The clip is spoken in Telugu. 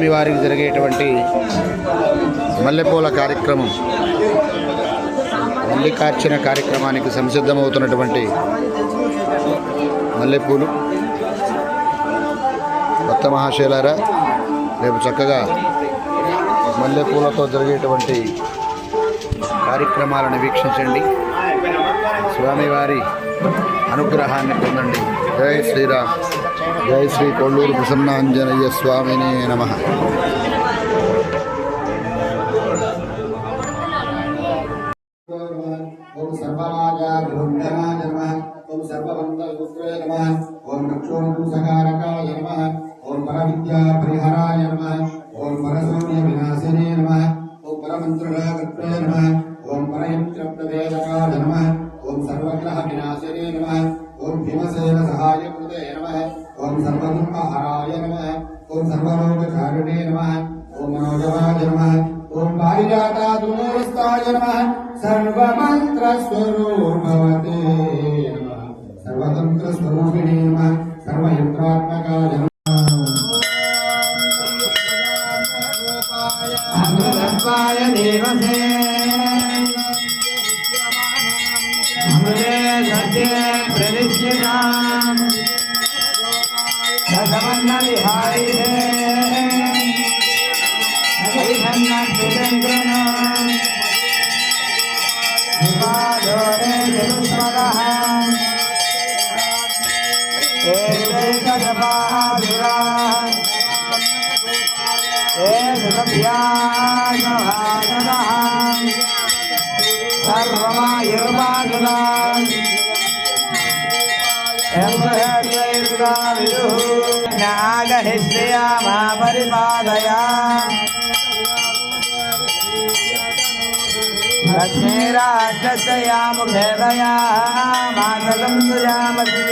స్వామివారికి జరిగేటువంటి మల్లెపూల కార్యక్రమం, మల్లికార్చన కార్యక్రమానికి సంసిద్ధమవుతున్నటువంటి మల్లెపూలు. భక్త మహాశయులారా, రేపు చక్కగా మల్లెపూలతో జరిగేటువంటి కార్యక్రమాలను వీక్షించండి, స్వామివారి అనుగ్రహాన్ని పొందండి. జై శ్రీరామ్. జై శ్రీ కొల్లూరు ప్రసన్నాంజనేయ స్వామినే నమః. ఓం సర్వమాజాభిరుద్ధనాయ నమః. ఓం సర్వమంగళపుత్రాయ నమః. ఓం రక్షోంసకారకాయ నమః. ఓం పరవిద్యా పరిహరాయ నమః. ఓం పరశూన్య వినాశినే నమః. ఓం పరమంత్రరాగత్రాయ నమః. ఓం పరయంత్రప్రవేదకాయ నమః. ఓం సర్వగ్రహ వినాశినే నమః. ఓం భీమసేన సహాయకృతే నమః. ఓం సర్వదుఃఖహరాయ నమః. ఓం సర్వలోకచారిణే నమః. ఓం మనోజవాయ నమః. ఓం పారిజాతాయ నమః. సర్వమంత్రస్వరూపవతే నమః. సర్వతంత్రస్వరూపిణే నమః. సర్వయంత్రాత్మకాయ నమః. అమృతత్వాయ దేవతే అమృతే సత్యే ప్రతిష్ఠితాం సదమన్నవిహాయితే హరిహన్నసుచంద్రనాం విపాదోరే చతుస్మరః ఏకైకజపాదురాః ఏకవ్యాసభాసనః సర్వమాయుర్మాసురాః నాగహిశ్రయామా పరిపాదయా లక్ష్మీరాజస్యా ముఖేదయా మాతరం సుయామసి